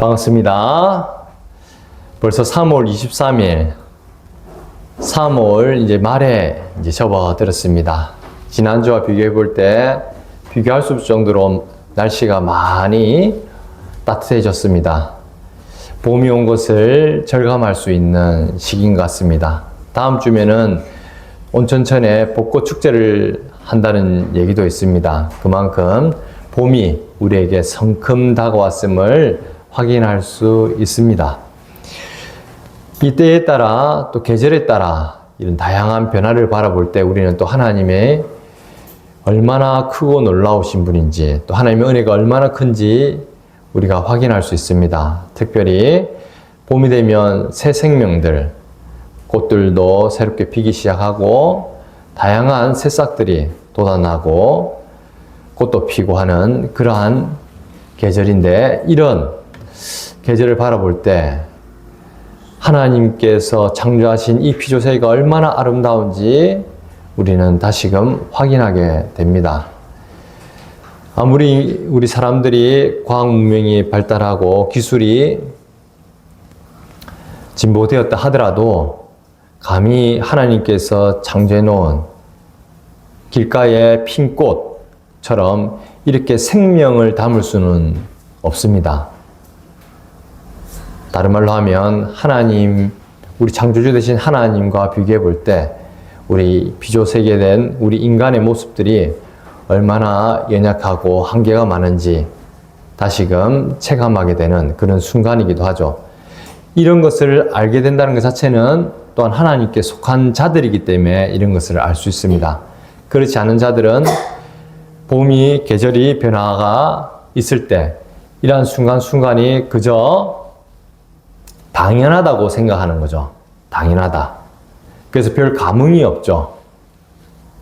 반갑습니다. 벌써 3월 23일, 3월 이제 말에 접어들었습니다. 지난주와 비교해 볼 때 비교할 수 없을 정도로 날씨가 많이 따뜻해졌습니다. 봄이 온 것을 절감할 수 있는 시기인 것 같습니다. 다음 주면은 온천천에 벚꽃 축제를 한다는 얘기도 있습니다. 그만큼 봄이 우리에게 성큼 다가왔음을 확인할 수 있습니다. 이 때에 따라 또 계절에 따라 이런 다양한 변화를 바라볼 때 우리는 또 하나님의 얼마나 크고 놀라우신 분인지, 또 하나님의 은혜가 얼마나 큰지 우리가 확인할 수 있습니다. 특별히 봄이 되면 새 생명들, 꽃들도 새롭게 피기 시작하고 다양한 새싹들이 돋아나고 꽃도 피고 하는 그러한 계절인데, 이런 계절을 바라볼 때 하나님께서 창조하신 이 피조세계가 얼마나 아름다운지 우리는 다시금 확인하게 됩니다. 아무리 우리 사람들이 과학 문명이 발달하고 기술이 진보되었다 하더라도 감히 하나님께서 창조해 놓은 길가의 핀 꽃처럼 이렇게 생명을 담을 수는 없습니다. 다른 말로 하면 하나님, 우리 창조주 되신 하나님과 비교해 볼 때 우리 피조세계된 우리 인간의 모습들이 얼마나 연약하고 한계가 많은지 다시금 체감하게 되는 그런 순간이기도 하죠. 이런 것을 알게 된다는 것 자체는 또한 하나님께 속한 자들이기 때문에 이런 것을 알 수 있습니다. 그렇지 않은 자들은 봄이 계절이 변화가 있을 때 이러한 순간순간이 그저 당연하다고 생각하는 거죠. 당연하다. 그래서 별 감흥이 없죠.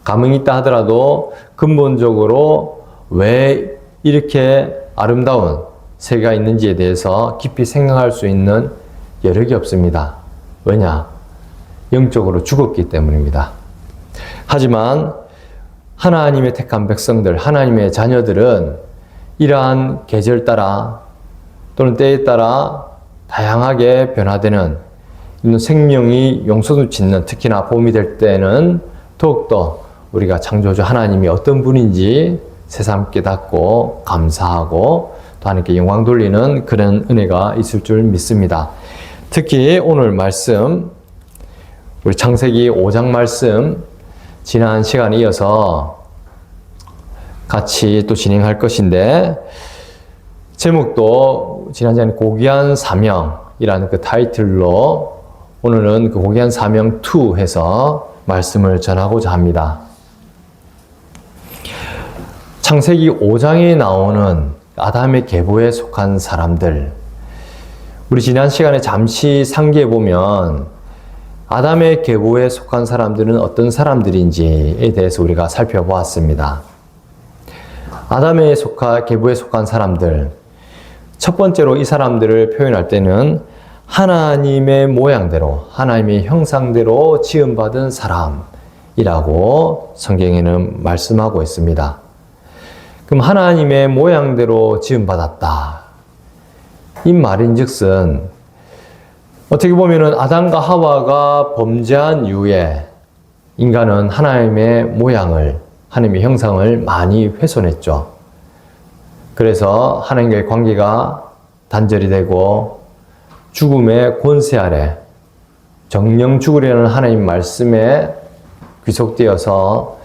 감흥이 있다 하더라도 근본적으로 왜 이렇게 아름다운 세계가 있는지에 대해서 깊이 생각할 수 있는 여력이 없습니다. 왜냐? 영적으로 죽었기 때문입니다. 하지만 하나님의 택한 백성들, 하나님의 자녀들은 이러한 계절 따라 또는 때에 따라 다양하게 변화되는 생명이 용솟짓는, 특히나 봄이 될 때는 더욱더 우리가 창조주 하나님이 어떤 분인지 새삼 깨닫고 감사하고 또 하나님께 영광 돌리는 그런 은혜가 있을 줄 믿습니다. 특히 오늘 말씀, 우리 창세기 5장 말씀 지난 시간에 이어서 같이 또 진행할 것인데, 제목도 지난 시간에 고귀한 사명이라는 그 타이틀로 오늘은 그 고귀한 사명 2 해서 말씀을 전하고자 합니다. 창세기 5장에 나오는 아담의 계보에 속한 사람들, 우리 지난 시간에 잠시 상기해 보면 아담의 계보에 속한 사람들은 어떤 사람들인지에 대해서 우리가 살펴보았습니다. 아담의 계보에 속한 사람들, 첫 번째로 이 사람들을 표현할 때는 하나님의 모양대로, 하나님의 형상대로 지음받은 사람이라고 성경에는 말씀하고 있습니다. 그럼 하나님의 모양대로 지음받았다, 이 말인즉슨 어떻게 보면은 아담과 하와가 범죄한 이후에 인간은 하나님의 모양을, 하나님의 형상을 많이 훼손했죠. 그래서 하나님과의 관계가 단절이 되고 죽음의 권세 아래 정령 죽으려는 하나님 말씀에 귀속되어서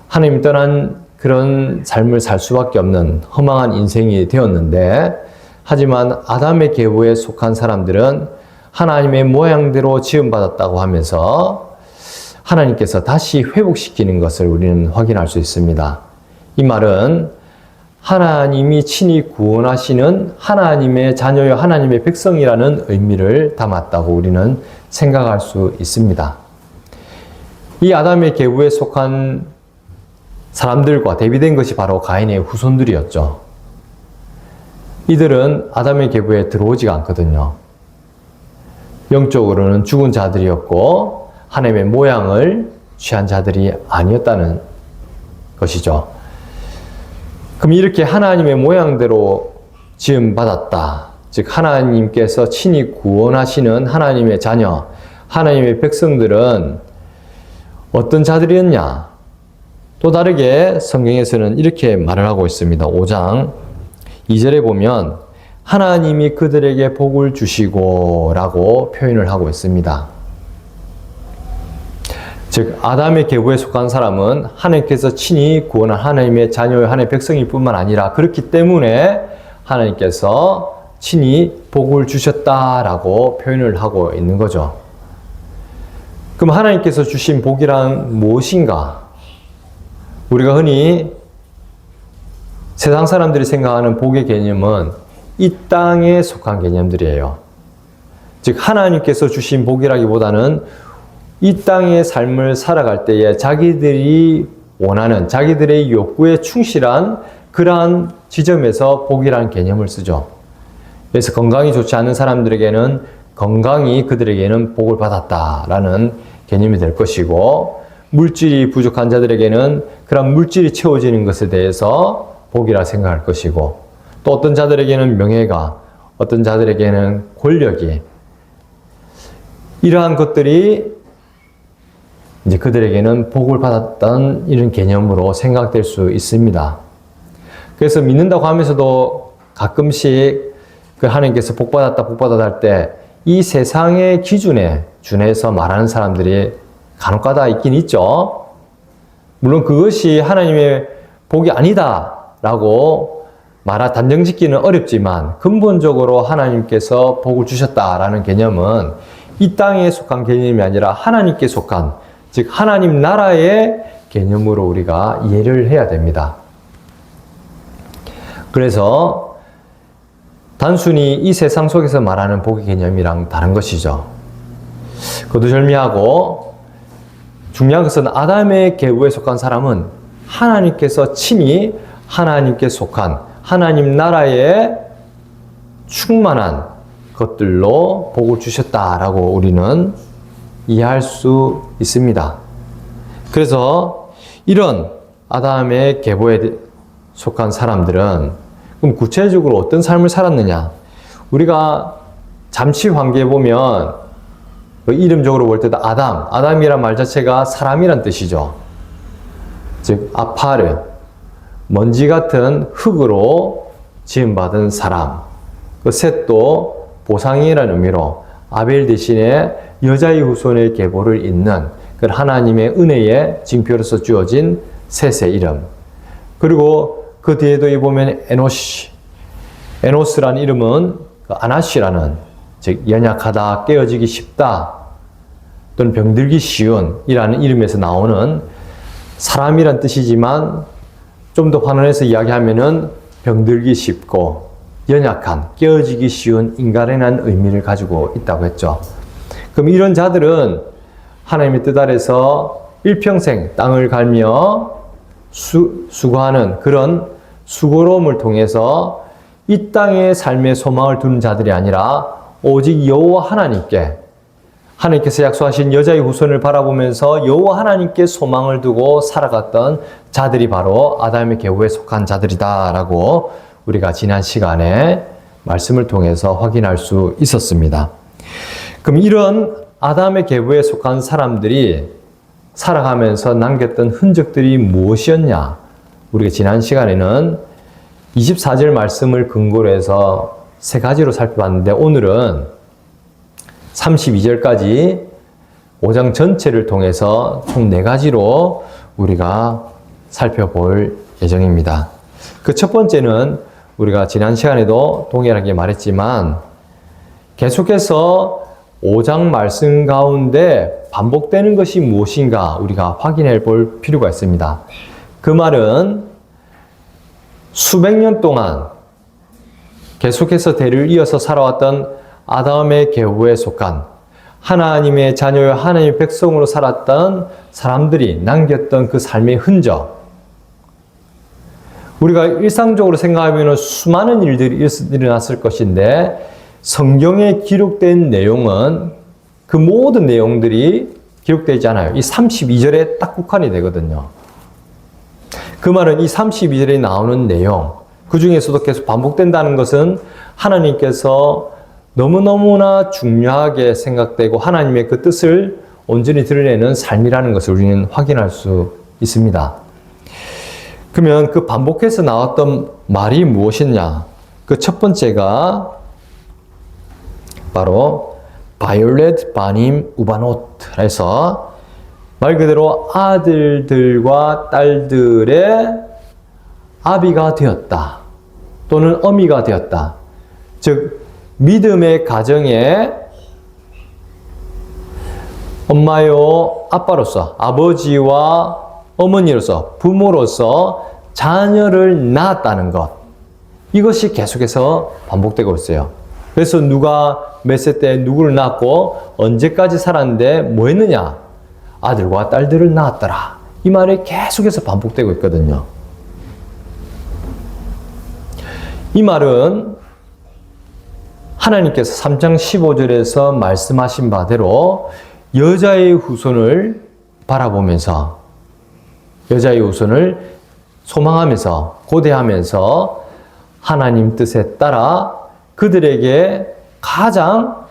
하나님 떠난 그런 삶을 살 수밖에 없는 허망한 인생이 되었는데, 하지만 아담의 계보에 속한 사람들은 하나님의 모양대로 지음받았다고 하면서 하나님께서 다시 회복시키는 것을 우리는 확인할 수 있습니다. 이 말은 하나님이 친히 구원하시는 하나님의 자녀요 하나님의 백성이라는 의미를 담았다고 우리는 생각할 수 있습니다. 이 아담의 계보에 속한 사람들과 대비된 것이 바로 가인의 후손들이었죠. 이들은 아담의 계보에 들어오지가 않거든요. 영적으로는 죽은 자들이었고 하나님의 모양을 취한 자들이 아니었다는 것이죠. 그럼 이렇게 하나님의 모양대로 지음받았다, 즉 하나님께서 친히 구원하시는 하나님의 자녀, 하나님의 백성들은 어떤 자들이었냐? 또 다르게 성경에서는 이렇게 말을 하고 있습니다. 5장 2절에 보면 하나님이 그들에게 복을 주시고 라고 표현을 하고 있습니다. 즉 아담의 계보에 속한 사람은 하나님께서 친히 구원한 하나님의 자녀의 하나님의 백성일 뿐만 아니라 그렇기 때문에 하나님께서 친히 복을 주셨다라고 표현을 하고 있는 거죠. 그럼 하나님께서 주신 복이란 무엇인가? 우리가 흔히 세상 사람들이 생각하는 복의 개념은 이 땅에 속한 개념들이에요. 즉 하나님께서 주신 복이라기보다는 이 땅의 삶을 살아갈 때에 자기들이 원하는 자기들의 욕구에 충실한 그러한 지점에서 복이라는 개념을 쓰죠. 그래서 건강이 좋지 않은 사람들에게는 건강이 그들에게는 복을 받았다라는 개념이 될 것이고, 물질이 부족한 자들에게는 그런 물질이 채워지는 것에 대해서 복이라 생각할 것이고, 또 어떤 자들에게는 명예가, 어떤 자들에게는 권력이, 이러한 것들이 이제 그들에게는 복을 받았다는 이런 개념으로 생각될 수 있습니다. 그래서 믿는다고 하면서도 가끔씩 그 하나님께서 복 받았다 할 때 이 세상의 기준에 준해서 말하는 사람들이 간혹가다 있긴 있죠. 물론 그것이 하나님의 복이 아니다라고 단정 짓기는 어렵지만 근본적으로 하나님께서 복을 주셨다라는 개념은 이 땅에 속한 개념이 아니라 하나님께 속한, 즉 하나님 나라의 개념으로 우리가 이해를 해야 됩니다. 그래서 단순히 이 세상 속에서 말하는 복의 개념이랑 다른 것이죠. 거두절미하고 중요한 것은 아담의 계보에 속한 사람은 하나님께서 친히 하나님께 속한 하나님 나라에 충만한 것들로 복을 주셨다라고 우리는 이해할 수 있습니다. 그래서 이런 아담의 계보에 속한 사람들은 그럼 구체적으로 어떤 삶을 살았느냐? 우리가 잠시 환기해 보면 이름적으로 볼 때도 아담이란 말 자체가 사람이란 뜻이죠. 즉 아파르, 먼지 같은 흙으로 지음받은 사람. 그 셋도 보상이라는 의미로 아벨 대신에 여자의 후손의 계보를 잇는 그 하나님의 은혜의 징표로서 주어진 셋의 이름. 그리고 그 뒤에도 보면 에노스라는 이름은 아나시라는, 즉 연약하다, 깨어지기 쉽다 또는 병들기 쉬운 이라는 이름에서 나오는 사람이란 뜻이지만 좀 더 환원해서 이야기하면은 병들기 쉽고 연약한, 깨어지기 쉬운 인간이라는 의미를 가지고 있다고 했죠. 그럼 이런 자들은 하나님의 뜻 아래서 일평생 땅을 갈며 수고하는 그런 수고로움을 통해서 이 땅의 삶의 소망을 두는 자들이 아니라 오직 여호와 하나님께서 약속하신 여자의 후손을 바라보면서 여호와 하나님께 소망을 두고 살아갔던 자들이 바로 아담의 계보에 속한 자들이다라고 우리가 지난 시간에 말씀을 통해서 확인할 수 있었습니다. 그럼 이런 아담의 계보에 속한 사람들이 살아가면서 남겼던 흔적들이 무엇이었냐? 우리가 지난 시간에는 24절 말씀을 근거로 해서 세 가지로 살펴봤는데 오늘은 32절까지 5장 전체를 통해서 총 4가지로 우리가 살펴볼 예정입니다. 그 첫 번째는 우리가 지난 시간에도 동일하게 말했지만 계속해서 5장 말씀 가운데 반복되는 것이 무엇인가 우리가 확인해 볼 필요가 있습니다. 그 말은 수백 년 동안 계속해서 대를 이어서 살아왔던 아담의 계보에 속한 하나님의 자녀와 하나님의 백성으로 살았던 사람들이 남겼던 그 삶의 흔적. 우리가 일상적으로 생각하면 수많은 일들이 일어났을 것인데 성경에 기록된 내용은 그 모든 내용들이 기록되지 않아요. 이 32절에 딱 국한이 되거든요. 그 말은 이 32절에 나오는 내용, 그 중에서도 계속 반복된다는 것은 하나님께서 너무너무나 중요하게 생각되고 하나님의 그 뜻을 온전히 드러내는 삶이라는 것을 우리는 확인할 수 있습니다. 그러면 그 반복해서 나왔던 말이 무엇이냐? 그 첫 번째가 바로 바이올렛 바님 우바노트 해서 말 그대로 아들들과 딸들의 아비가 되었다. 또는 어미가 되었다. 즉 믿음의 가정에 엄마요 아빠로서 아버지와 어머니로서 부모로서 자녀를 낳았다는 것, 이것이 계속해서 반복되고 있어요. 그래서 누가 몇 세 때 누구를 낳았고 언제까지 살았는데 뭐 했느냐? 아들과 딸들을 낳았더라. 이 말이 계속해서 반복되고 있거든요. 이 말은 하나님께서 3장 15절에서 말씀하신 바대로 여자의 후손을 바라보면서 여자의 후손을 소망하면서 고대하면서 하나님 뜻에 따라 그들에게 가장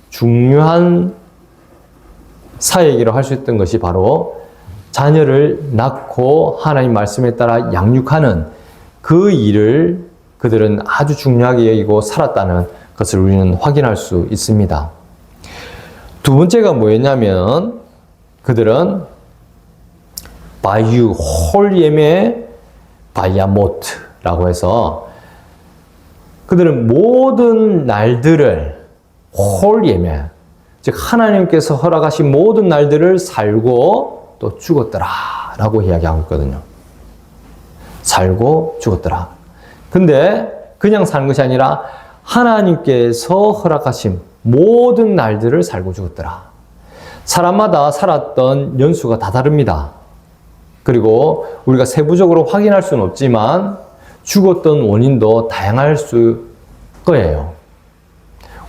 중요한 사역이라고 할 수 있던 것이 바로 자녀를 낳고 하나님 말씀에 따라 양육하는 그 일을 그들은 아주 중요하게 여기고 살았다는 것을 우리는 확인할 수 있습니다. 두 번째가 뭐였냐면 그들은 바유 홀예메 바야모트라고 해서 그들은 모든 날들을 홀예메, 즉 하나님께서 허락하신 모든 날들을 살고 또 죽었더라 라고 이야기하고 있거든요. 살고 죽었더라. 근데 그냥 사는 것이 아니라 하나님께서 허락하신 모든 날들을 살고 죽었더라. 사람마다 살았던 연수가 다 다릅니다. 그리고 우리가 세부적으로 확인할 수는 없지만 죽었던 원인도 다양할 수 거예요.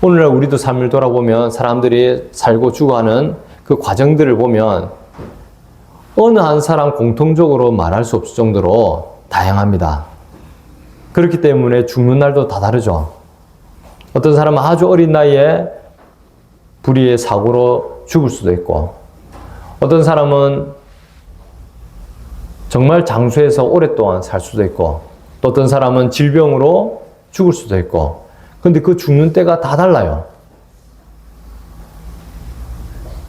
오늘날 우리도 삶을 돌아보면 사람들이 살고 죽어가는 그 과정들을 보면 어느 한 사람 공통적으로 말할 수 없을 정도로 다양합니다. 그렇기 때문에 죽는 날도 다 다르죠. 어떤 사람은 아주 어린 나이에 불의의 사고로 죽을 수도 있고, 어떤 사람은 정말 장수해서 오랫동안 살 수도 있고, 또 어떤 사람은 질병으로 죽을 수도 있고, 근데 그 죽는 때가 다 달라요.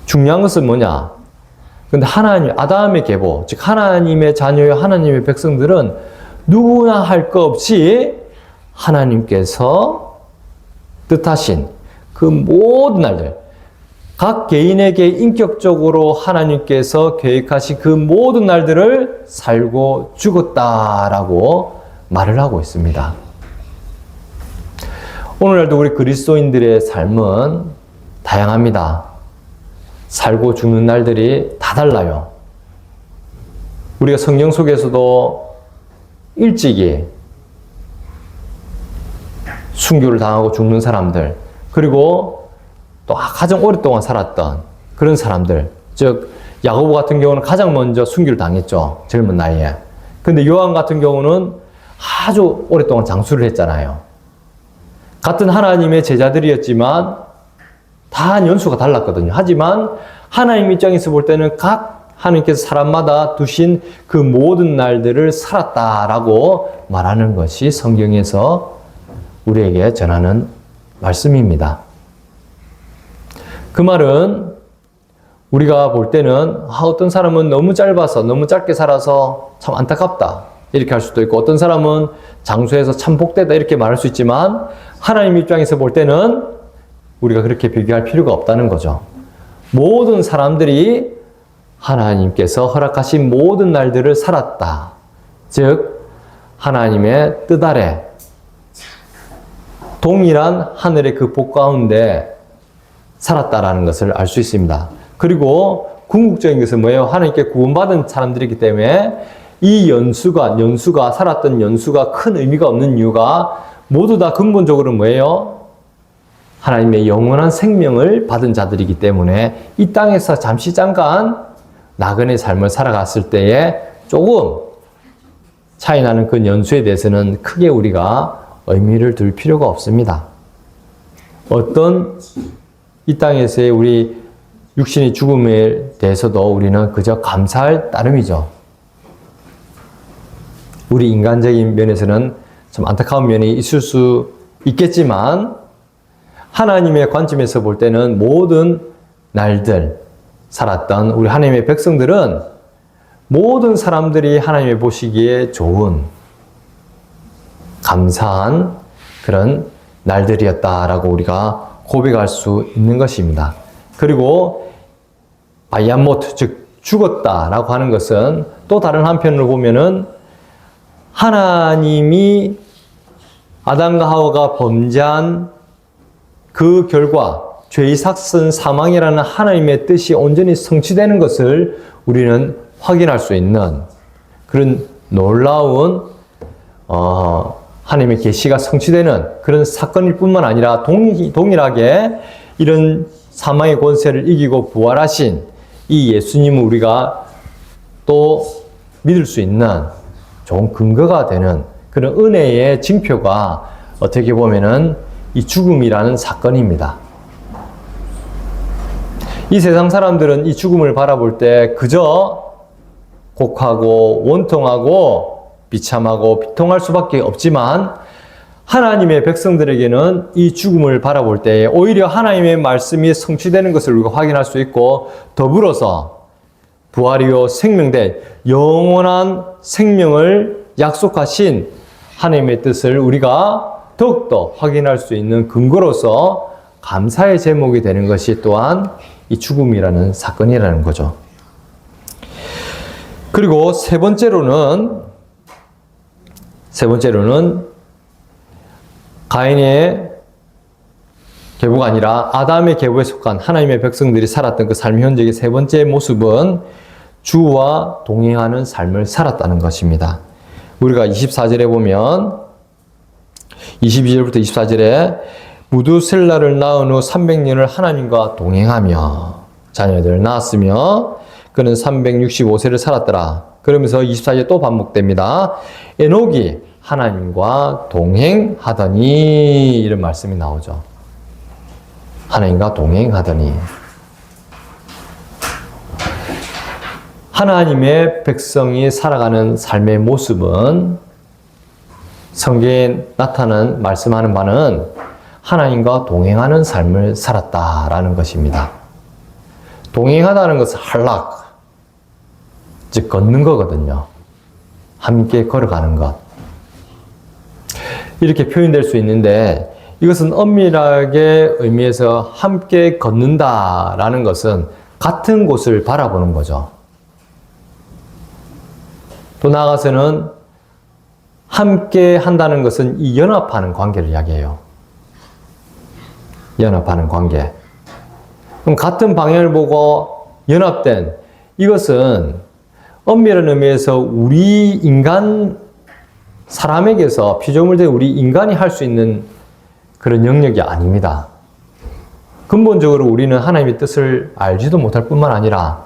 중요한 것은 뭐냐? 근데 하나님, 아담의 계보, 즉 하나님의 자녀요 하나님의 백성들은 누구나 할 것 없이 하나님께서 뜻하신 그 모든 날들, 각 개인에게 인격적으로 하나님께서 계획하신 그 모든 날들을 살고 죽었다라고 말을 하고 있습니다. 오늘날도 우리 그리스도인들의 삶은 다양합니다. 살고 죽는 날들이 다 달라요. 우리가 성경 속에서도 일찍이 순교를 당하고 죽는 사람들, 그리고 또 가장 오랫동안 살았던 그런 사람들, 즉 야고보 같은 경우는 가장 먼저 순교를 당했죠. 젊은 나이에. 근데 요한 같은 경우는 아주 오랫동안 장수를 했잖아요. 같은 하나님의 제자들이었지만 다 연수가 달랐거든요. 하지만 하나님 입장에서 볼 때는 각 하나님께서 사람마다 두신 그 모든 날들을 살았다라고 말하는 것이 성경에서 우리에게 전하는 말씀입니다. 그 말은 우리가 볼 때는 어떤 사람은 너무 짧아서 너무 짧게 살아서 참 안타깝다 이렇게 할 수도 있고, 어떤 사람은 장수해서 참 복되다 이렇게 말할 수 있지만 하나님 입장에서 볼 때는 우리가 그렇게 비교할 필요가 없다는 거죠. 모든 사람들이 하나님께서 허락하신 모든 날들을 살았다. 즉 하나님의 뜻 아래 동일한 하늘의 그 복 가운데 살았다라는 것을 알 수 있습니다. 그리고 궁극적인 것은 뭐예요? 하나님께 구원받은 사람들이기 때문에 이 연수가 살았던 연수가 큰 의미가 없는 이유가 모두 다 근본적으로 뭐예요? 하나님의 영원한 생명을 받은 자들이기 때문에 이 땅에서 잠깐 나그네 삶을 살아갔을 때에 조금 차이 나는 그 연수에 대해서는 크게 우리가 의미를 둘 필요가 없습니다. 어떤 이 땅에서의 우리 육신의 죽음에 대해서도 우리는 그저 감사할 따름이죠. 우리 인간적인 면에서는 좀 안타까운 면이 있을 수 있겠지만 하나님의 관점에서 볼 때는 모든 날들 살았던 우리 하나님의 백성들은 모든 사람들이 하나님이 보시기에 좋은 감사한 그런 날들이었다라고 우리가 고백할 수 있는 것입니다. 그리고 바이암모트, 즉 죽었다라고 하는 것은 또 다른 한편으로 보면은 하나님이 아담과 하와가 범죄한 그 결과 죄의 삭슨 사망이라는 하나님의 뜻이 온전히 성취되는 것을 우리는 확인할 수 있는 그런 놀라운 하나님의 계시가 성취되는 그런 사건일 뿐만 아니라 동일하게 이런 사망의 권세를 이기고 부활하신 이 예수님을 우리가 또 믿을 수 있는 좋은 근거가 되는 그런 은혜의 징표가 어떻게 보면은 이 죽음이라는 사건입니다. 이 세상 사람들은 이 죽음을 바라볼 때 그저 곡하고 원통하고 비참하고 비통할 수밖에 없지만 하나님의 백성들에게는 이 죽음을 바라볼 때 오히려 하나님의 말씀이 성취되는 것을 우리가 확인할 수 있고 더불어서 부활이요 생명된 영원한 생명을 약속하신 하나님의 뜻을 우리가 더욱더 확인할 수 있는 근거로서 감사의 제목이 되는 것이 또한 이 죽음이라는 사건이라는 거죠. 그리고 세 번째로는 가인의 계보가 아니라 아담의 계보에 속한 하나님의 백성들이 살았던 그 삶의 현적의 세 번째 모습은 주와 동행하는 삶을 살았다는 것입니다. 우리가 24절에 보면 22절부터 24절에 무두셀라를 낳은 후 300년을 하나님과 동행하며 자녀들을 낳았으며 그는 365세를 살았더라. 그러면서 24절에 또 반복됩니다. 에녹이 하나님과 동행하더니 이런 말씀이 나오죠. 하나님과 동행하더니 하나님의 백성이 살아가는 삶의 모습은 성경에 나타난 말씀하는 바는 하나님과 동행하는 삶을 살았다라는 것입니다. 동행하다는 것은 할락, 즉 걷는 거거든요. 함께 걸어가는 것. 이렇게 표현될 수 있는데 이것은 엄밀하게 의미해서 함께 걷는다라는 것은 같은 곳을 바라보는 거죠. 또 나아가서는 함께 한다는 것은 이 연합하는 관계를 이야기해요. 연합하는 관계. 그럼 같은 방향을 보고 연합된 이것은 엄밀한 의미에서 우리 인간 사람에게서 피조물 된 우리 인간이 할 수 있는 그런 영역이 아닙니다. 근본적으로 우리는 하나님의 뜻을 알지도 못할 뿐만 아니라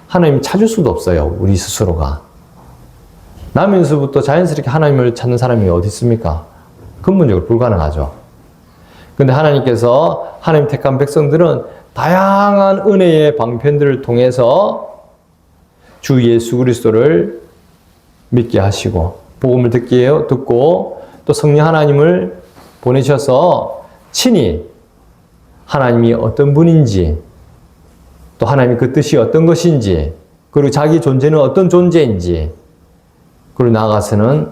하나님을 찾을 수도 없어요. 우리 스스로가. 나면서부터 자연스럽게 하나님을 찾는 사람이 어디 있습니까? 근본적으로 불가능하죠. 근데 하나님께서 하나님 택한 백성들은 다양한 은혜의 방편들을 통해서 주 예수 그리스도를 믿게 하시고 복음을 듣고 또 성령 하나님을 보내셔서 친히 하나님이 어떤 분인지 또 하나님의 그 뜻이 어떤 것인지 그리고 자기 존재는 어떤 존재인지 그리고 나아가서는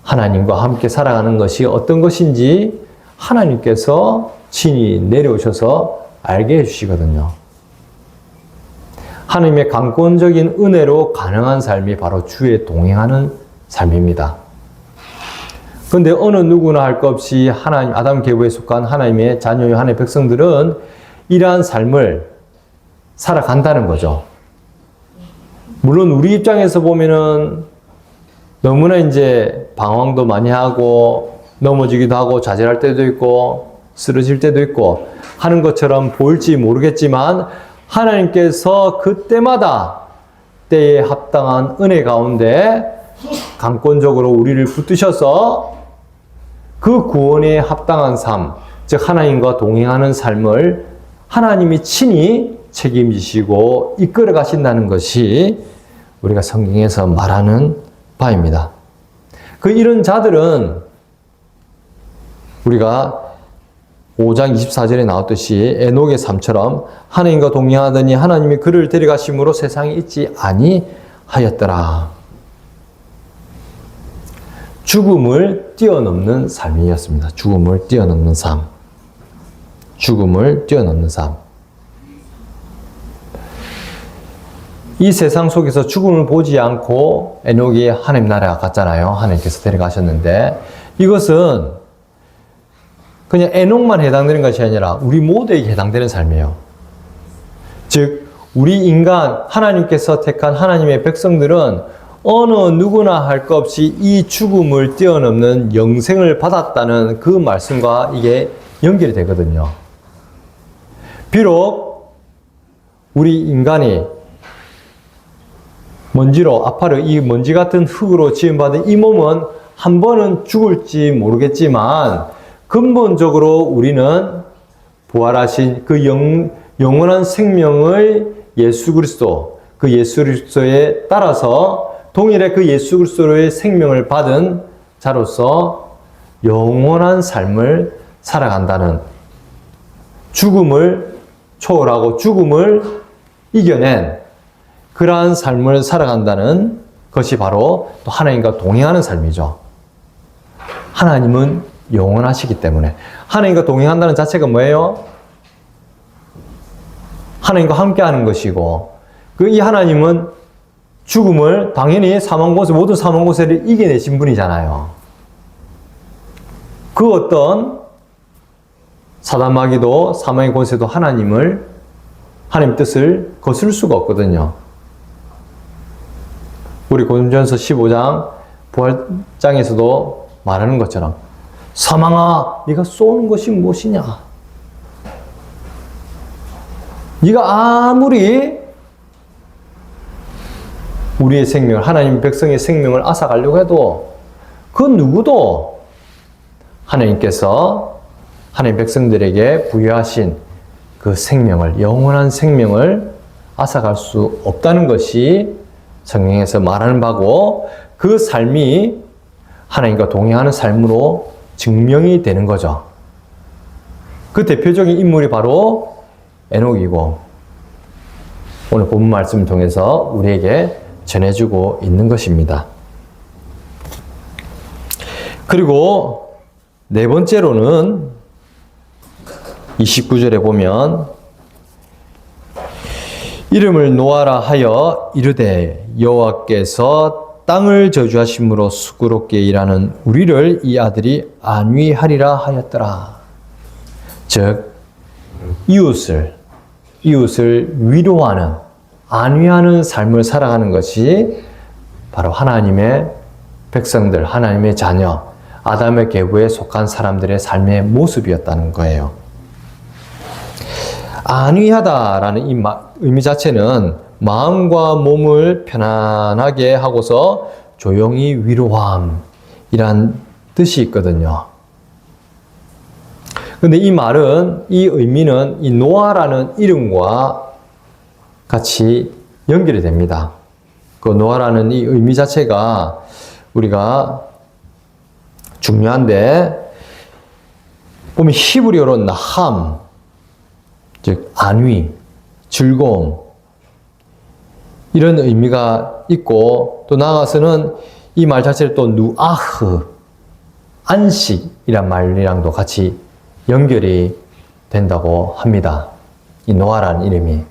하나님과 함께 살아가는 것이 어떤 것인지 하나님께서 친히 내려오셔서 알게 해주시거든요. 하나님의 강권적인 은혜로 가능한 삶이 바로 주에 동행하는 삶입니다. 그런데 어느 누구나 할 것 없이 하나님, 아담 계보에 속한 하나님의 자녀의 하나님의 백성들은 이러한 삶을 살아간다는 거죠. 물론 우리 입장에서 보면은 너무나 이제 방황도 많이 하고 넘어지기도 하고 좌절할 때도 있고 쓰러질 때도 있고 하는 것처럼 보일지 모르겠지만 하나님께서 그때마다 때에 합당한 은혜 가운데 강권적으로 우리를 붙드셔서 그 구원에 합당한 삶, 즉 하나님과 동행하는 삶을 하나님이 친히 책임지시고 이끌어 가신다는 것이 우리가 성경에서 말하는 바입니다. 이런 자들은 우리가 5장 24절에 나왔듯이 에녹의 삶처럼 하나님과 동행하더니 하나님이 그를 데려가심으로 세상에 있지 아니하였더라. 죽음을 뛰어넘는 삶이었습니다. 죽음을 뛰어넘는 삶. 죽음을 뛰어넘는 삶. 이 세상 속에서 죽음을 보지 않고 에녹이 하나님 나라에 갔잖아요. 하나님께서 데려가셨는데 이것은 그냥 에녹만 해당되는 것이 아니라 우리 모두에게 해당되는 삶이에요. 즉 우리 인간, 하나님께서 택한 하나님의 백성들은 어느 누구나 할 것 없이 이 죽음을 뛰어넘는 영생을 받았다는 그 말씀과 이게 연결이 되거든요. 비록 우리 인간이 먼지로, 아파르 이 먼지 같은 흙으로 지음받은 이 몸은 한 번은 죽을지 모르겠지만 근본적으로 우리는 부활하신 그 영원한 생명을 예수 그리스도, 그 예수 그리스도에 따라서 동일해 그 예수 그리스도의 생명을 받은 자로서 영원한 삶을 살아간다는, 죽음을 초월하고 죽음을 이겨낸 그러한 삶을 살아간다는 것이 바로 또 하나님과 동행하는 삶이죠. 하나님은 영원하시기 때문에. 하나님과 동행한다는 자체가 뭐예요? 하나님과 함께하는 것이고, 이 하나님은 죽음을 당연히 모든 사망 고세를 이겨내신 분이잖아요. 그 어떤 사단마귀도 사망의 권세도 하나님 뜻을 거슬 수가 없거든요. 우리 고린도전서 15장 부활장에서도 말하는 것처럼 사망아, 네가 쏘는 것이 무엇이냐? 네가 아무리 우리의 생명을, 하나님 백성의 생명을 앗아가려고 해도 그 누구도 하나님께서 하나님 백성들에게 부여하신 그 생명을, 영원한 생명을 앗아갈 수 없다는 것이 성경에서 말하는 바고, 그 삶이 하나님과 동행하는 삶으로 증명이 되는 거죠. 그 대표적인 인물이 바로 에녹이고, 오늘 본문 말씀을 통해서 우리에게 전해주고 있는 것입니다. 그리고 네 번째로는 29절에 보면 이름을 노아라 하여 이르되 여호와께서 땅을 저주하심으로 수고롭게 일하는 우리를 이 아들이 안위하리라 하였더라. 즉 이웃을 위로하는, 안위하는 삶을 살아가는 것이 바로 하나님의 백성들, 하나님의 자녀, 아담의 계보에 속한 사람들의 삶의 모습이었다는 거예요. 안위하다라는 이 의미 자체는 마음과 몸을 편안하게 하고서 조용히 위로함이란 뜻이 있거든요. 근데 이 말은, 이 의미는 이 노아라는 이름과 같이 연결이 됩니다. 그 노아라는 이 의미 자체가 우리가 중요한데, 보면 히브리어로 나함, 즉 안위, 즐거움, 이런 의미가 있고, 또 나아가서는 이 말 자체를 또 누아흐, 안식이란 말이랑도 같이 연결이 된다고 합니다. 이 노아라는 이름이.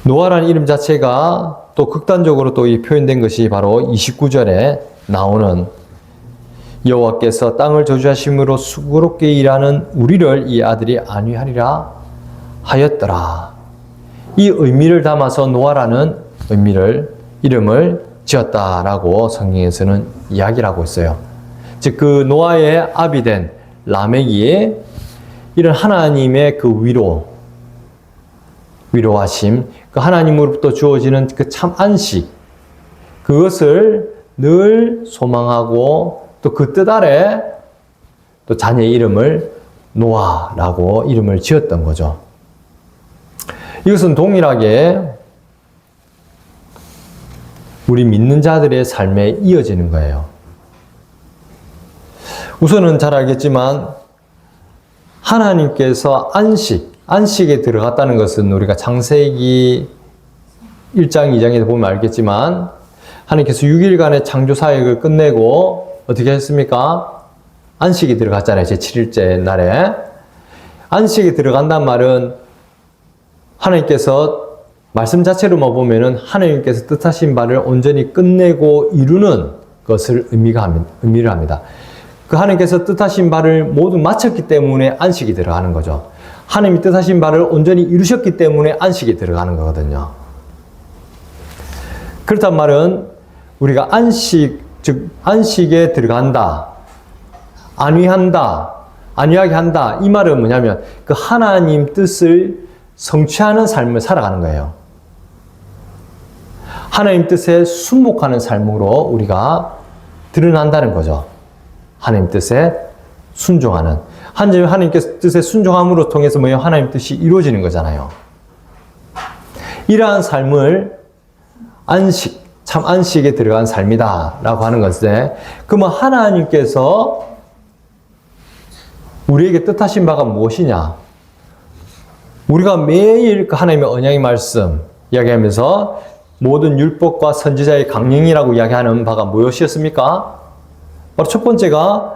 노아라는 이름 자체가 또 극단적으로 또 표현된 것이 바로 29절에 나오는 여호와께서 땅을 저주하심으로 수고롭게 일하는 우리를 이 아들이 안위하리라 하였더라. 이 의미를 담아서 노아라는 이름을 지었다라고 성경에서는 이야기를 하고 있어요. 즉 그 노아의 아비 된 라멕이 이런 하나님의 그 위로하심, 그 하나님으로부터 주어지는 그 참 안식, 그것을 늘 소망하고 또 그 뜻 아래 또 자녀의 이름을 노아라고 이름을 지었던 거죠. 이것은 동일하게 우리 믿는 자들의 삶에 이어지는 거예요. 우선은 잘 알겠지만 하나님께서 안식에 들어갔다는 것은 우리가 창세기 1장, 2장에 보면 알겠지만 하나님께서 6일간의 창조 사역을 끝내고 어떻게 했습니까? 안식에 들어갔잖아요. 제 7일째 날에. 안식에 들어간단 말은 하나님께서 말씀 자체로만 보면은 하나님께서 뜻하신 바를 온전히 끝내고 이루는 것을 의미를 합니다. 그 하나님께서 뜻하신 바를 모두 마쳤기 때문에 안식이 들어가는 거죠. 하나님이 뜻하신 바를 온전히 이루셨기 때문에 안식이 들어가는 거거든요. 그렇단 말은 우리가 즉 안식에 들어간다, 안위하게 한다. 이 말은 뭐냐면 그 하나님 뜻을 성취하는 삶을 살아가는 거예요. 하나님 뜻에 순복하는 삶으로 우리가 드러난다는 거죠. 하나님 뜻에 순종하는. 하나님께서 뜻에 순종함으로 통해서 뭐예요? 하나님 뜻이 이루어지는 거잖아요. 이러한 삶을 참 안식에 들어간 삶이다 라고 하는 것인데, 그러면 하나님께서 우리에게 뜻하신 바가 무엇이냐? 우리가 매일 그 하나님의 언약의 말씀 이야기하면서 모든 율법과 선지자의 강령이라고 이야기하는 바가 무엇이었습니까? 바로 첫 번째가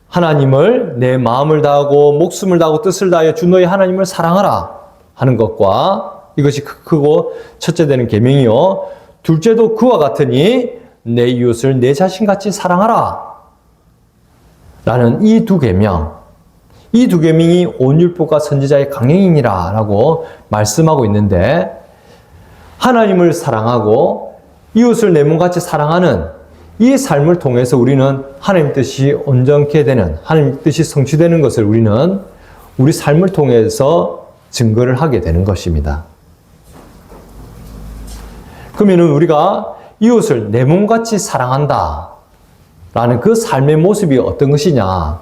하나님을 내 마음을 다하고 목숨을 다하고 뜻을 다하여 주 너의 하나님을 사랑하라 하는 것과, 이것이 크고 첫째 되는 계명이요. 둘째도 그와 같으니 내 이웃을 내 자신같이 사랑하라 라는 이 두 계명. 이 두 계명이 온 율법과 선지자의 강령이니라 라고 말씀하고 있는데, 하나님을 사랑하고 이웃을 내 몸같이 사랑하는 이 삶을 통해서 우리는 하나님 뜻이 온전케 되는, 하나님 뜻이 성취되는 것을 우리는 우리 삶을 통해서 증거를 하게 되는 것입니다. 그러면 우리가 이웃을 내 몸같이 사랑한다 라는 그 삶의 모습이 어떤 것이냐?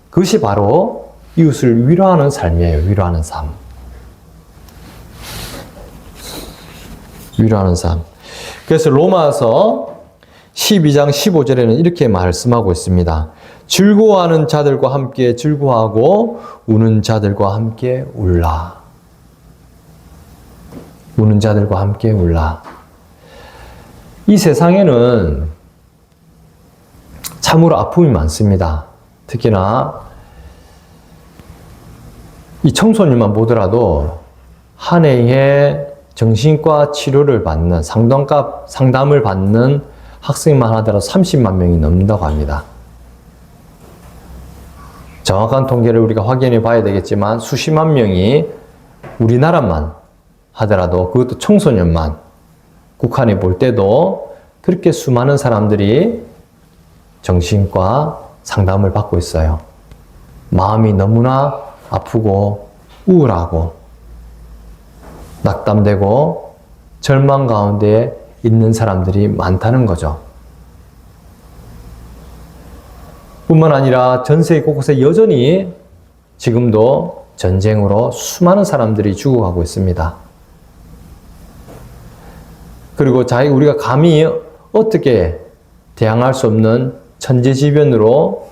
그것이 바로 이웃을 위로하는 삶이에요. 위로하는 삶. 위로하는 삶. 그래서 로마서 12장 15절에는 이렇게 말씀하고 있습니다. 즐거워하는 자들과 함께 즐거워하고 우는 자들과 함께 울라. 우는 자들과 함께 울라. 이 세상에는 참으로 아픔이 많습니다. 특히나 이 청소년만 보더라도 한 해에 정신과 치료를 받는, 상담을 받는 학생만 하더라도 30만 명이 넘는다고 합니다. 정확한 통계를 우리가 확인해 봐야 되겠지만 수십만 명이 우리나라만 하더라도, 그것도 청소년만 국한에 볼 때도 그렇게 수많은 사람들이 정신과 상담을 받고 있어요. 마음이 너무나 아프고 우울하고 낙담되고 절망 가운데 있는 사람들이 많다는 거죠. 뿐만 아니라 전 세계 곳곳에 여전히 지금도 전쟁으로 수많은 사람들이 죽어가고 있습니다. 그리고 우리가 감히 어떻게 대항할 수 없는 천재지변으로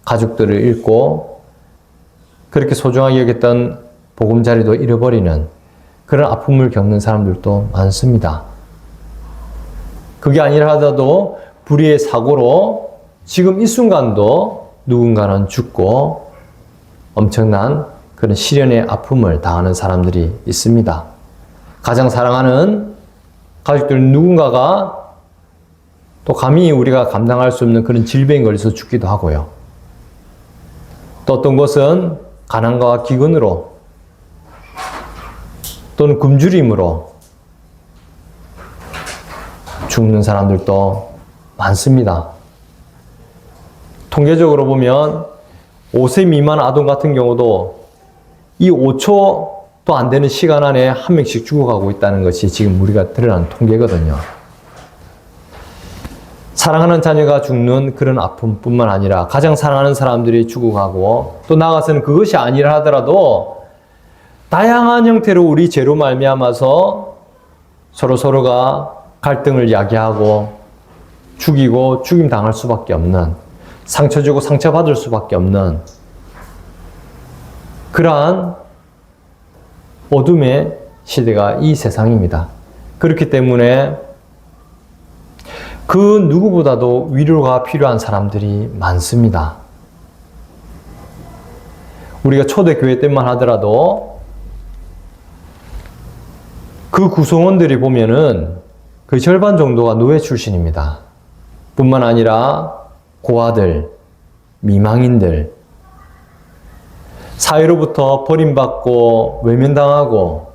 가족들을 잃고 그렇게 소중하게 여겼던 보금자리도 잃어버리는 그런 아픔을 겪는 사람들도 많습니다. 그게 아니라 하더라도 불의의 사고로 지금 이 순간도 누군가는 죽고 엄청난 그런 시련의 아픔을 당하는 사람들이 있습니다. 가장 사랑하는 가족들 누군가가 또 감히 우리가 감당할 수 없는 그런 질병에 걸려서 죽기도 하고요. 또 어떤 것은 가난과 기근으로 또는 굶주림으로 죽는 사람들도 많습니다. 통계적으로 보면 5세 미만 아동 같은 경우도 이 5초도 안 되는 시간 안에 한 명씩 죽어가고 있다는 것이 지금 우리가 드러난 통계거든요. 사랑하는 자녀가 죽는 그런 아픔뿐만 아니라 가장 사랑하는 사람들이 죽어가고 또 나아가서는 그것이 아니라 하더라도 다양한 형태로 우리 죄로 말미암아서 서로가 갈등을 야기하고 죽이고 죽임 당할 수밖에 없는, 상처 주고 상처받을 수밖에 없는 그러한 어둠의 시대가 이 세상입니다. 그렇기 때문에 그 누구보다도 위로가 필요한 사람들이 많습니다. 우리가 초대교회 때만 하더라도 그 구성원들이 보면은 그 절반 정도가 노예 출신입니다. 뿐만 아니라 고아들, 미망인들, 사회로부터 버림받고 외면당하고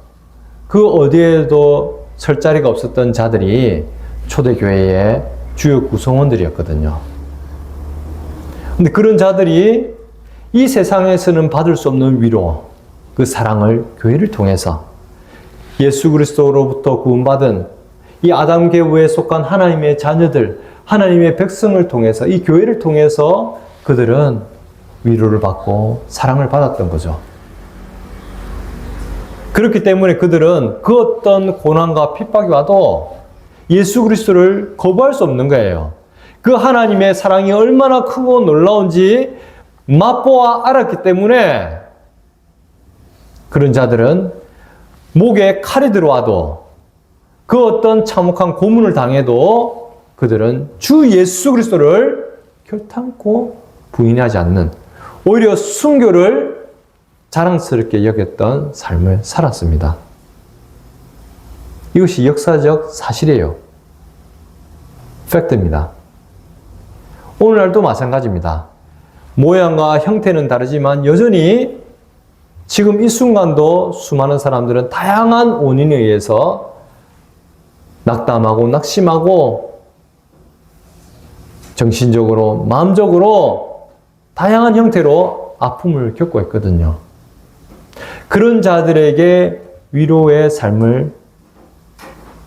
그 어디에도 설 자리가 없었던 자들이 초대교회의 주요 구성원들이었거든요. 근데 그런 자들이 이 세상에서는 받을 수 없는 위로, 그 사랑을 교회를 통해서 예수 그리스도로부터 구원받은 이 아담 계보에 속한 하나님의 자녀들, 하나님의 백성을 통해서, 이 교회를 통해서 그들은 위로를 받고 사랑을 받았던 거죠. 그렇기 때문에 그들은 그 어떤 고난과 핍박이 와도 예수 그리스도를 거부할 수 없는 거예요. 그 하나님의 사랑이 얼마나 크고 놀라운지 맛보아 알았기 때문에 그런 자들은 목에 칼이 들어와도 그 어떤 참혹한 고문을 당해도 그들은 주 예수 그리스도를 결탄코 부인하지 않는, 오히려 순교를 자랑스럽게 여겼던 삶을 살았습니다. 이것이 역사적 사실이에요. 팩트입니다. 오늘날도 마찬가지입니다. 모양과 형태는 다르지만 여전히 지금 이 순간도 수많은 사람들은 다양한 원인에 의해서 낙담하고 낙심하고 정신적으로, 마음적으로 다양한 형태로 아픔을 겪고 있거든요. 그런 자들에게 위로의 삶을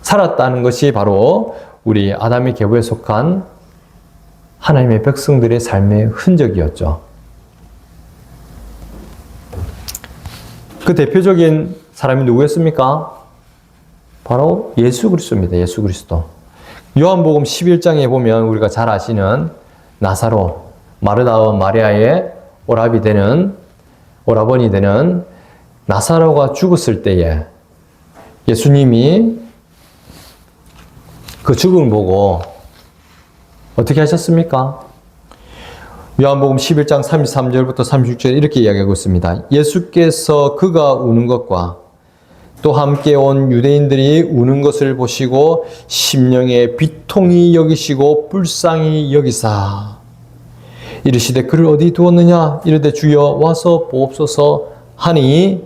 살았다는 것이 바로 우리 아담의 계보에 속한 하나님의 백성들의 삶의 흔적이었죠. 그 대표적인 사람이 누구였습니까? 바로 예수 그리스도입니다. 예수 그리스도. 요한복음 11장에 보면 우리가 잘 아시는 나사로, 마르다와 마리아의 오라버니 되는 나사로가 죽었을 때에 예수님이 그 죽음을 보고 어떻게 하셨습니까? 요한복음 11장 33절부터 36절 이렇게 이야기하고 있습니다. 예수께서 그가 우는 것과 또 함께 온 유대인들이 우는 것을 보시고 심령에 비통히 여기시고 불쌍히 여기사 이르시되 그를 어디 두었느냐 이르되 주여 와서 보옵소서 하니,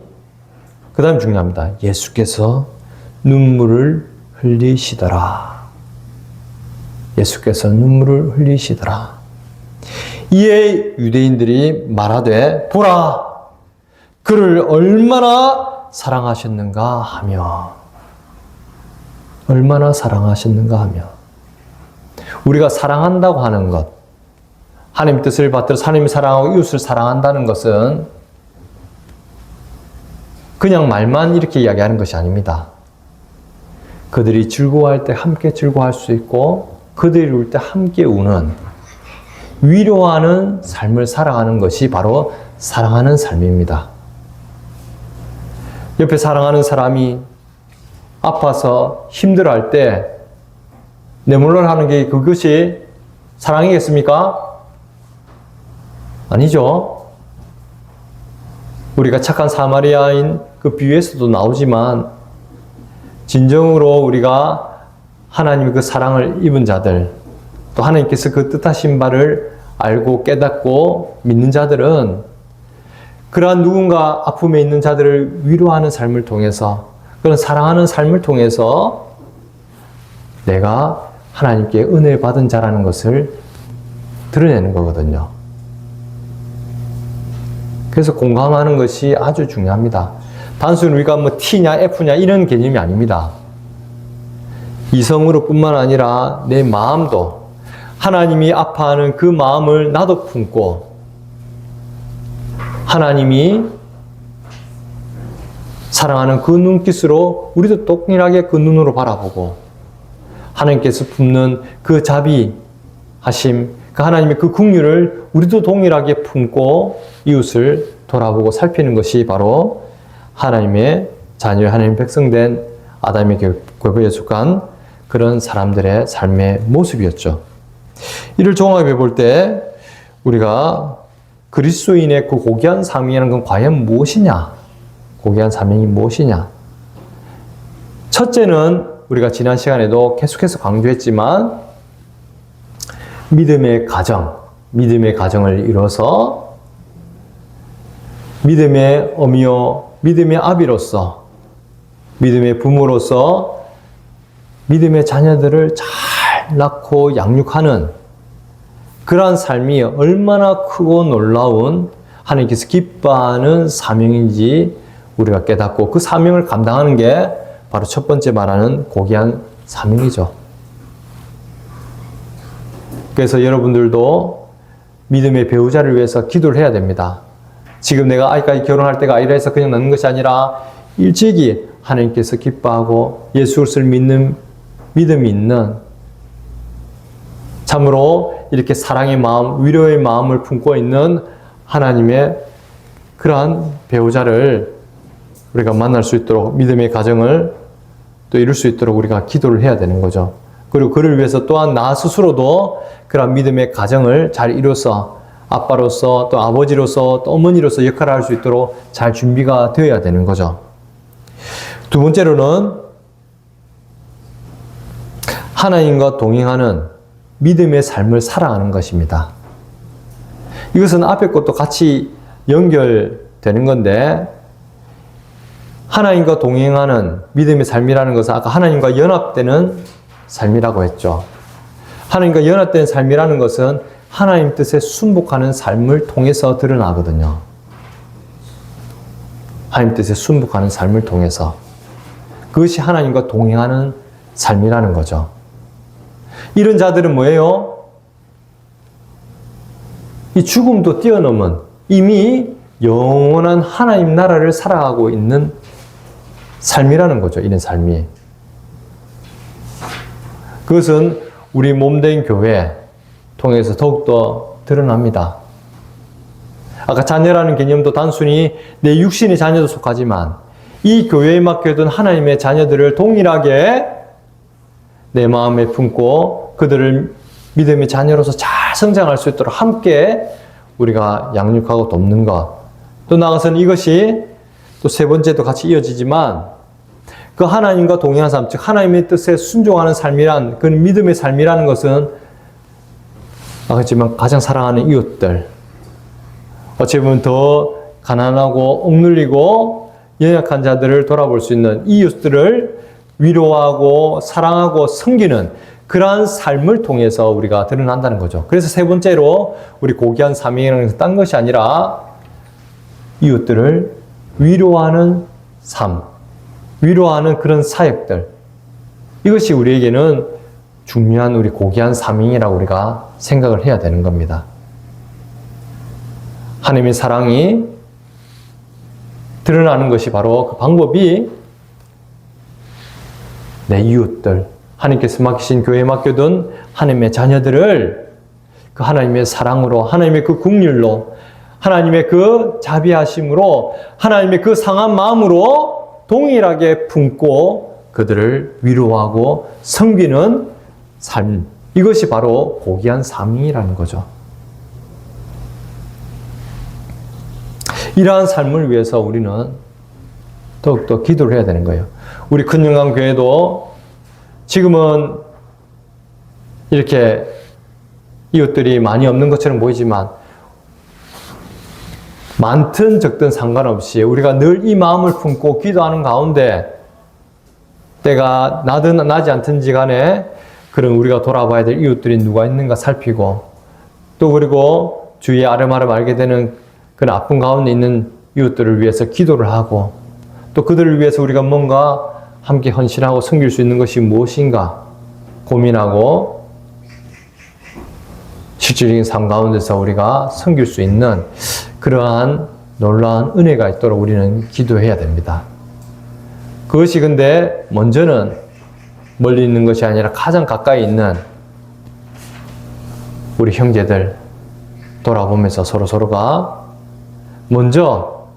그 다음 중요합니다. 예수께서 눈물을 흘리시더라. 예수께서 눈물을 흘리시더라. 이에 유대인들이 말하되 보라 그를 얼마나 사랑하셨는가 하며, 얼마나 사랑하셨는가 하며, 우리가 사랑한다고 하는 것, 하나님 뜻을 받들어서 하나님을 사랑하고 이웃을 사랑한다는 것은 그냥 말만 이렇게 이야기하는 것이 아닙니다. 그들이 즐거워할 때 함께 즐거워할 수 있고 그들이 울 때 함께 우는, 위로하는 삶을 살아가는 것이 바로 사랑하는 삶입니다. 옆에 사랑하는 사람이 아파서 힘들어할 때 내몰라 하는 게 그것이 사랑이겠습니까? 아니죠. 우리가 착한 사마리아인 그 비유에서도 나오지만 진정으로 우리가 하나님의 그 사랑을 입은 자들, 또 하나님께서 그 뜻하신 바를 알고 깨닫고 믿는 자들은 그러한 누군가 아픔에 있는 자들을 위로하는 삶을 통해서, 그런 사랑하는 삶을 통해서 내가 하나님께 은혜 받은 자라는 것을 드러내는 거거든요. 그래서 공감하는 것이 아주 중요합니다. 단순히 우리가 뭐 T냐 F냐 이런 개념이 아닙니다. 이성으로 뿐만 아니라 내 마음도 하나님이 아파하는 그 마음을 나도 품고 하나님이 사랑하는 그 눈빛으로 우리도 동일하게 그 눈으로 바라보고 하나님께서 품는 그 자비하심, 그 하나님의 그 긍휼을 우리도 동일하게 품고 이웃을 돌아보고 살피는 것이 바로 하나님의 자녀, 하나님의 백성된 아담의 궤보에 속한 그런 사람들의 삶의 모습이었죠. 이를 종합해 볼 때 우리가 그리스도인의 그 고귀한 사명이라는 건 과연 무엇이냐? 고귀한 사명이 무엇이냐? 첫째는 우리가 지난 시간에도 계속해서 강조했지만 믿음의 가정을 이뤄서 믿음의 어미요, 믿음의 아비로서, 믿음의 부모로서 믿음의 자녀들을 잘 낳고 양육하는 그러한 삶이 얼마나 크고 놀라운 하나님께서 기뻐하는 사명인지 우리가 깨닫고 그 사명을 감당하는 게 바로 첫 번째 말하는 고귀한 사명이죠. 그래서 여러분들도 믿음의 배우자를 위해서 기도를 해야 됩니다. 지금 내가 아이까지 결혼할 때가 아니라 해서 그냥 낳는 것이 아니라 일찍이 하나님께서 기뻐하고 예수 그리스도를 믿는 믿음이 있는 참으로 이렇게 사랑의 마음, 위로의 마음을 품고 있는 하나님의 그러한 배우자를 우리가 만날 수 있도록 믿음의 가정을 또 이룰 수 있도록 우리가 기도를 해야 되는 거죠. 그리고 그를 위해서 또한 나 스스로도 그러한 믿음의 가정을 잘 이뤄서 아빠로서 또 아버지로서 또 어머니로서 역할을 할 수 있도록 잘 준비가 되어야 되는 거죠. 두 번째로는 하나님과 동행하는 믿음의 삶을 살아가는 것입니다. 이것은 앞에 것도 같이 연결되는 건데 하나님과 동행하는 믿음의 삶이라는 것은 아까 하나님과 연합되는 삶이라고 했죠. 하나님과 연합된 삶이라는 것은 하나님 뜻에 순복하는 삶을 통해서 드러나거든요. 하나님 뜻에 순복하는 삶을 통해서. 그것이 하나님과 동행하는 삶이라는 거죠. 이런 자들은 뭐예요? 이 죽음도 뛰어넘은 이미 영원한 하나님 나라를 살아가고 있는 삶이라는 거죠. 이런 삶이. 그것은 우리 몸된 교회 통해서 더욱더 드러납니다. 아까 자녀라는 개념도 단순히 내 육신의 자녀도 속하지만 이 교회에 맡겨둔 하나님의 자녀들을 동일하게 내 마음에 품고 그들을 믿음의 자녀로서 잘 성장할 수 있도록 함께 우리가 양육하고 돕는 것. 또 나아가서는 이것이 또 세 번째도 같이 이어지지만 그 하나님과 동행하는 삶, 즉 하나님의 뜻에 순종하는 삶이란 그 믿음의 삶이라는 것은 아까 했지만 가장 사랑하는 이웃들, 어찌 보면 더 가난하고 억눌리고 연약한 자들을 돌아볼 수 있는 이웃들을 위로하고 사랑하고 섬기는 그러한 삶을 통해서 우리가 드러난다는 거죠. 그래서 세 번째로 우리 고귀한 사명이라는 것은 딴 것이 아니라 이웃들을 위로하는 삶, 위로하는 그런 사역들, 이것이 우리에게는 중요한 우리 고귀한 사명이라고 우리가 생각을 해야 되는 겁니다. 하나님의 사랑이 드러나는 것이 바로 그 방법이 내 이웃들, 하나님께서 맡기신 교회에 맡겨둔 하나님의 자녀들을 그 하나님의 사랑으로, 하나님의 그 긍휼로, 하나님의 그 자비하심으로, 하나님의 그 상한 마음으로 동일하게 품고 그들을 위로하고 섬기는 삶. 이것이 바로 고귀한 사명이라는 거죠. 이러한 삶을 위해서 우리는 더욱더 기도를 해야 되는 거예요. 우리 큰영광 교회도 지금은 이렇게 이웃들이 많이 없는 것처럼 보이지만 많든 적든 상관없이 우리가 늘 이 마음을 품고 기도하는 가운데 때가 나든 나지 않든지 간에 그런 우리가 돌아봐야 될 이웃들이 누가 있는가 살피고 또 그리고 주위에 아름아름 알게 되는 그런 아픈 가운데 있는 이웃들을 위해서 기도를 하고 또 그들을 위해서 우리가 뭔가 함께 헌신하고 섬길 수 있는 것이 무엇인가 고민하고 실질적인 삶 가운데서 우리가 섬길 수 있는 그러한 놀라운 은혜가 있도록 우리는 기도해야 됩니다. 그것이 근데 먼저는 멀리 있는 것이 아니라 가장 가까이 있는 우리 형제들 돌아보면서 서로가 먼저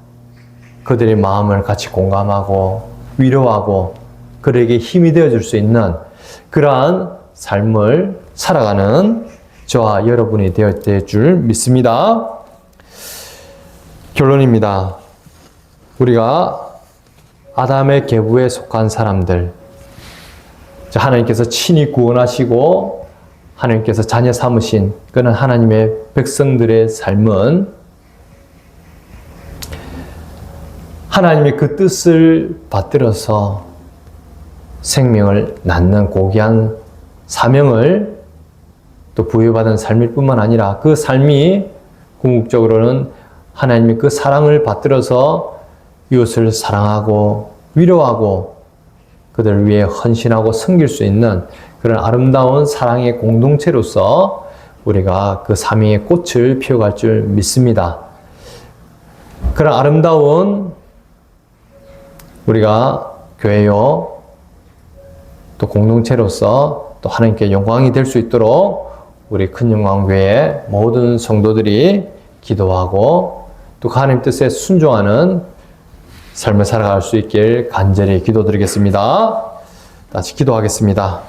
그들의 마음을 같이 공감하고 위로하고 그들에게 힘이 되어줄 수 있는 그러한 삶을 살아가는 저와 여러분이 될 줄 믿습니다. 결론입니다. 우리가 아담의 계보에 속한 사람들, 하나님께서 친히 구원하시고 하나님께서 자녀 삼으신 그는 하나님의 백성들의 삶은 하나님의 그 뜻을 받들어서 생명을 낳는 고귀한 사명을 또 부여받은 삶일 뿐만 아니라 그 삶이 궁극적으로는 하나님의 그 사랑을 받들어서 이웃을 사랑하고 위로하고 그들을 위해 헌신하고 섬길 수 있는 그런 아름다운 사랑의 공동체로서 우리가 그 사명의 꽃을 피워갈 줄 믿습니다. 그런 아름다운 우리가 교회요 또 공동체로서 또 하나님께 영광이 될 수 있도록 우리 큰영광교회 모든 성도들이 기도하고 또 하나님 뜻에 순종하는 삶을 살아갈 수 있길 간절히 기도드리겠습니다. 다시 기도하겠습니다.